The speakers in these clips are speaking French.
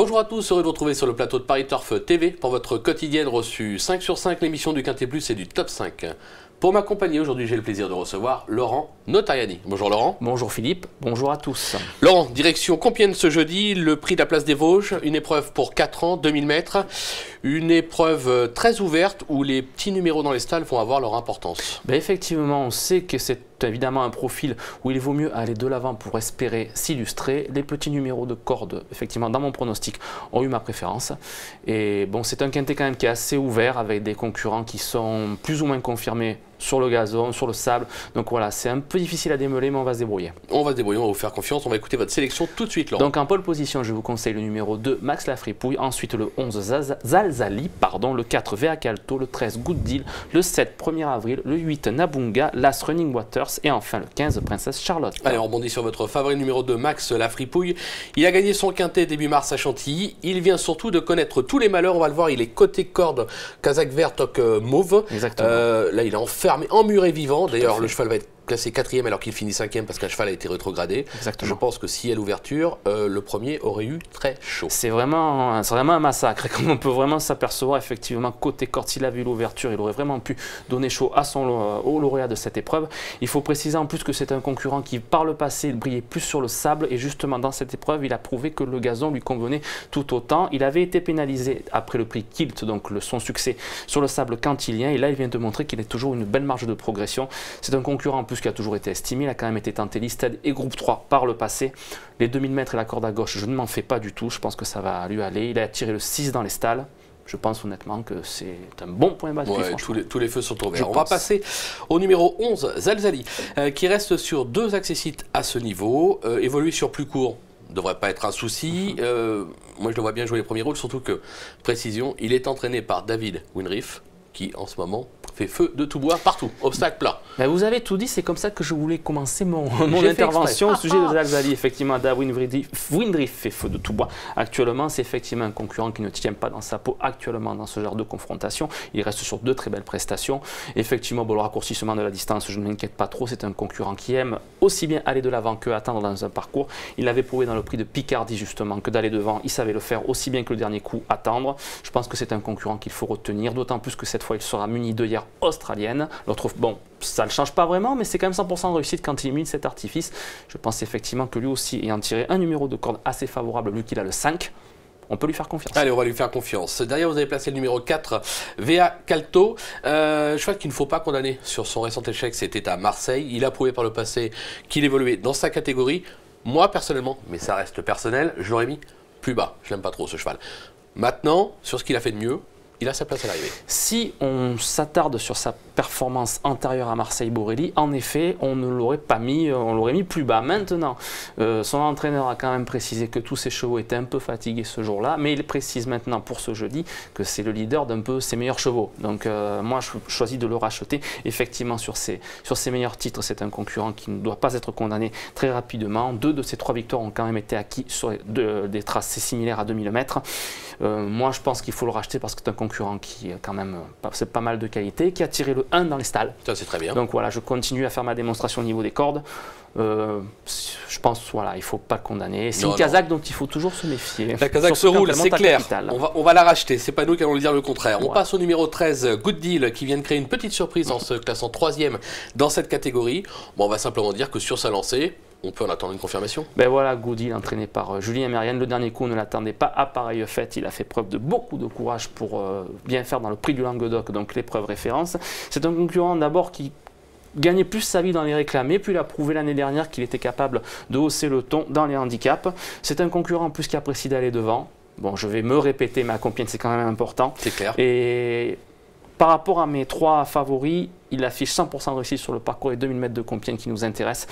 Bonjour à tous, heureux de vous retrouver sur le plateau de Paris Turf TV pour votre quotidienne reçue 5 sur 5, l'émission du Quintet Plus et du Top 5. Pour m'accompagner aujourd'hui, j'ai le plaisir de recevoir Laurent Notariani. Bonjour Laurent. Bonjour Philippe, bonjour à tous. Laurent, direction Compiègne ce jeudi, le prix de la place des Vosges, une épreuve pour 4 ans, 2000 mètres, une épreuve très ouverte où les petits numéros dans les stalles vont avoir leur importance. Ben effectivement, on sait que c'est évidemment un profil où il vaut mieux aller de l'avant pour espérer s'illustrer. Les petits numéros de corde, effectivement, dans mon pronostic, ont eu ma préférence. Et bon, c'est un quintet quand même qui est assez ouvert avec des concurrents qui sont plus ou moins confirmés sur le gazon, sur le sable. Donc voilà, c'est un peu difficile à démêler, mais on va se débrouiller. On va se débrouiller, on va vous faire confiance. On va écouter votre sélection tout de suite, Laurent. Donc en pole position, je vous conseille le numéro 2, Max Lafripouille. Ensuite, le 11, Zalzali, le 4, Vea Calto, le 13, Good Deal, le 7, 1er avril, le 8, Nabunga, l'As Running Waters et enfin le 15, Princesse Charlotte. Allez, on rebondit sur votre favori numéro 2, Max Lafripouille. Il a gagné son quintet début mars à Chantilly. Il vient surtout de connaître tous les malheurs. On va le voir, il est côté corde, Kazakh vert, toc mauve. Exactement. Là, il est enfermé, emmuré vivant. D'ailleurs, le cheval va être classé 4e alors qu'il finit 5e parce qu'un cheval a été rétrogradé. Exactement. Je pense que s'il y a l'ouverture, le premier aurait eu très chaud. C'est vraiment un massacre. Comme on peut vraiment s'apercevoir, effectivement, côté corde, s'il avait eu l'ouverture, il aurait vraiment pu donner chaud au lauréat de cette épreuve. Il faut préciser en plus que c'est un concurrent qui, par le passé, brillait plus sur le sable et justement dans cette épreuve, il a prouvé que le gazon lui convenait tout autant. Il avait été pénalisé après le prix Kilt, donc son succès sur le sable cantilien, et là il vient de montrer qu'il a toujours une belle marge de progression. C'est un concurrent en plus qui a toujours été estimé, il a quand même été tenté listed et groupe 3 par le passé. Les 2000 mètres et la corde à gauche, je ne m'en fais pas du tout, je pense que ça va lui aller. Il a tiré le 6 dans les stalles. Je pense honnêtement que c'est un bon point bas. Ouais, tous les feux sont ouverts. On va passer au numéro 11, Zalzali, qui reste sur 2 accessites à ce niveau. Évoluer sur plus court ne devrait pas être un souci. Moi, je le vois bien jouer les premiers rôles, surtout que, précision, il est entraîné par David Winrich, qui en ce moment fait feu de tout bois partout, obstacle plat. Ben vous avez tout dit, c'est comme ça que je voulais commencer mon intervention au sujet de Zalzali. Effectivement, David Winrich fait feu de tout bois. Actuellement, c'est effectivement un concurrent qui ne tient pas dans sa peau actuellement dans ce genre de confrontation. Il reste sur 2 très belles prestations. Effectivement, bon, le raccourcissement de la distance, je ne m'inquiète pas trop. C'est un concurrent qui aime aussi bien aller de l'avant que attendre dans un parcours. Il avait prouvé dans le prix de Picardie justement que d'aller devant, il savait le faire aussi bien que le dernier coup, attendre. Je pense que c'est un concurrent qu'il faut retenir, d'autant plus que cette fois, il sera muni d'œillères australienne. L'autre, bon, ça ne le change pas vraiment, mais c'est quand même 100% de réussite quand il mine cet artifice. Je pense effectivement que lui aussi, ayant tiré un numéro de corde assez favorable, lui qu'il a le 5, on peut lui faire confiance. Allez, on va lui faire confiance. Derrière, vous avez placé le numéro 4, Vea Calto. Cheval qu'il ne faut pas condamner sur son récent échec, c'était à Marseille. Il a prouvé par le passé qu'il évoluait dans sa catégorie. Moi, personnellement, mais ça reste personnel, je l'aurais mis plus bas. Je l'aime pas trop, ce cheval. Maintenant, sur ce qu'il a fait de mieux, il a sa place à l'arrivée. Si on s'attarde sur sa performance antérieure à Marseille-Borelli, en effet, on ne l'aurait pas mis, on l'aurait mis plus bas. Maintenant, son entraîneur a quand même précisé que tous ses chevaux étaient un peu fatigués ce jour-là, mais il précise maintenant pour ce jeudi que c'est le leader d'un peu ses meilleurs chevaux. Donc moi, je choisis de le racheter. Effectivement, sur ses meilleurs titres, c'est un concurrent qui ne doit pas être condamné très rapidement. 2 de ses 3 victoires ont quand même été acquis sur des tracés similaires à 2000 mètres. Moi, je pense qu'il faut le racheter parce que c'est un concurrent qui quand même c'est pas mal de qualité, qui a tiré le 1 dans les stalles. Ça, c'est très bien. Donc voilà, je continue à faire ma démonstration au niveau des cordes. Je pense voilà, il ne faut pas le condamner. C'est une Kazakh dont il faut toujours se méfier. La Kazakh se roule, c'est clair. On va la racheter, c'est pas nous qui allons lui dire le contraire. Ouais. On passe au numéro 13, Good Deal, qui vient de créer une petite surprise en se classant 3e dans cette catégorie. Bon, on va simplement dire que sur sa lancée, on peut en attendre une confirmation. Ben voilà, Good Deal entraîné par Julien Mérienne. Le dernier coup, on ne l'attendait pas à pareille fête. Il a fait preuve de beaucoup de courage pour bien faire dans le prix du Languedoc, donc l'épreuve référence. C'est un concurrent d'abord qui gagnait plus sa vie dans les réclamés, puis il a prouvé l'année dernière qu'il était capable de hausser le ton dans les handicaps. C'est un concurrent en plus qui apprécie d'aller devant. Bon, je vais me répéter, mais à Compiègne, c'est quand même important. C'est clair. Et par rapport à mes 3 favoris, il affiche 100% de réussite sur le parcours des 2000 mètres de Compiègne qui nous intéresse.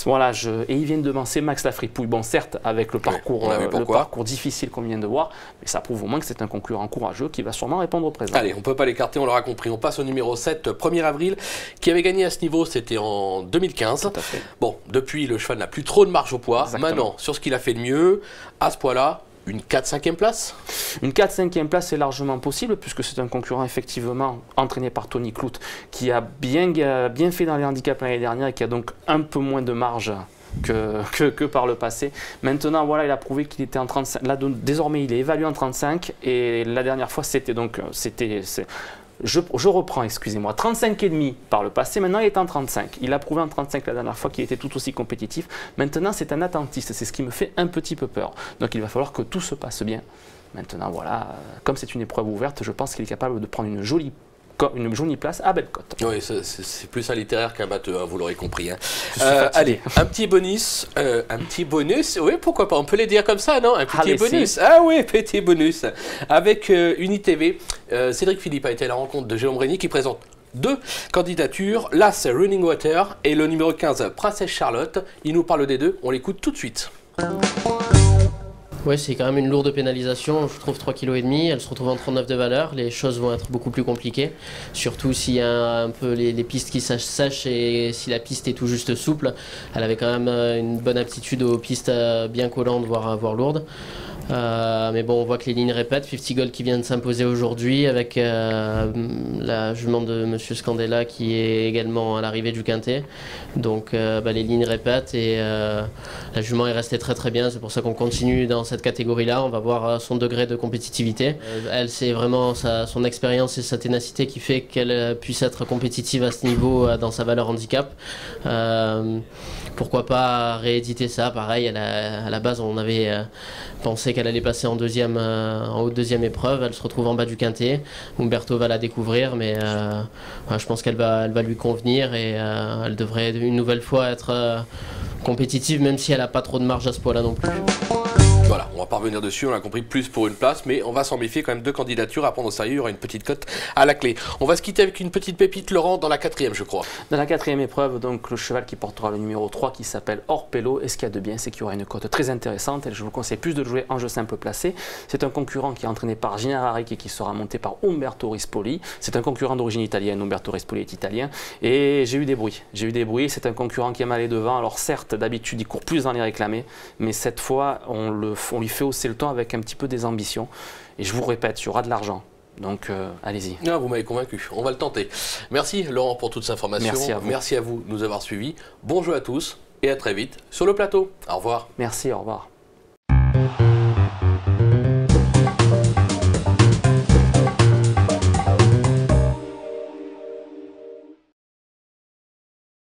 Voilà, et il vient de devancer Max Lafripouille. Bon, certes, avec le parcours difficile qu'on vient de voir, mais ça prouve au moins que c'est un concurrent courageux qui va sûrement répondre au présent. Allez, on ne peut pas l'écarter, on l'aura compris. On passe au numéro 7, 1er avril, qui avait gagné à ce niveau, c'était en 2015. Tout à fait. Bon, depuis, le cheval n'a plus trop de marge au poids. Exactement. Maintenant, sur ce qu'il a fait de mieux, à ce poids-là, une 4-5e place? Une 4-5e place est largement possible puisque c'est un concurrent effectivement entraîné par Tony Clout qui a bien fait dans les handicaps l'année dernière et qui a donc un peu moins de marge que par le passé. Maintenant, voilà, il a prouvé qu'il était en 35. Là, désormais, il est évalué en 35 et la dernière fois, c'était donc, je reprends, excusez-moi, 35,5 par le passé, maintenant il est en 35. Il a prouvé en 35 la dernière fois qu'il était tout aussi compétitif. Maintenant, c'est un attentiste, c'est ce qui me fait un petit peu peur. Donc il va falloir que tout se passe bien. Maintenant, voilà, comme c'est une épreuve ouverte, je pense qu'il est capable de prendre une jolie place à Bellecote. Oui, c'est plus un littéraire qu'un batteux, hein, vous l'aurez compris. Hein. Allez, un petit bonus, oui, pourquoi pas, on peut les dire comme ça, non? Un petit bonus, ah oui, petit bonus. Avec UniTV, Cédric Philippe a été à la rencontre de Jérôme Régnier qui présente 2 candidatures, l'As Running Water et le numéro 15, Princesse Charlotte. Il nous parle des deux, on l'écoute tout de suite. Ouais, c'est quand même une lourde pénalisation, je trouve 3,5 kg, elle se retrouve en 39 de valeur, les choses vont être beaucoup plus compliquées, surtout s'il y a un peu les pistes qui sèchent et si la piste est tout juste souple. Elle avait quand même une bonne aptitude aux pistes bien collantes, voire lourdes. Mais bon, on voit que les lignes répètent. 50 Gold qui vient de s'imposer aujourd'hui avec la jument de Monsieur Scandella qui est également à l'arrivée du Quintet. Donc les lignes répètent et la jument est restée très bien. C'est pour ça qu'on continue dans cette catégorie-là. On va voir son degré de compétitivité. Elle, c'est vraiment son expérience et sa ténacité qui fait qu'elle puisse être compétitive à ce niveau dans sa valeur handicap. Pourquoi pas rééditer ça? Pareil, à la base, on avait pensé qu'elle allait passer en haute deuxième épreuve. Elle se retrouve en bas du Quintet. Umberto va la découvrir, mais je pense qu'elle va lui convenir et elle devrait une nouvelle fois être compétitive, même si elle n'a pas trop de marge à ce poids-là non plus. Voilà, on va pas revenir dessus, on a compris, plus pour une place, mais on va s'en méfier quand même, 2 candidatures à prendre au sérieux, il y aura une petite cote à la clé. On va se quitter avec une petite pépite, Laurent, dans la 4e, je crois. Dans la 4e épreuve, donc le cheval qui portera le numéro 3 qui s'appelle Orpello, et ce qu'il y a de bien, c'est qu'il y aura une cote très intéressante, et je vous conseille plus de le jouer en jeu simple placé. C'est un concurrent qui est entraîné par Gina Raric et qui sera monté par Umberto Rispoli. C'est un concurrent d'origine italienne, Umberto Rispoli est italien, et j'ai eu des bruits, c'est un concurrent qui aime aller devant, alors certes, d'habitude, il court plus dans les réclamés, mais cette fois, on lui fait hausser le temps avec un petit peu des ambitions. Et je vous répète, il y aura de l'argent. Donc, allez-y. Ah, vous m'avez convaincu. On va le tenter. Merci, Laurent, pour toutes ces informations. Merci à vous de nous avoir suivis. Bon jeu à tous et à très vite sur le plateau. Au revoir. Merci, au revoir.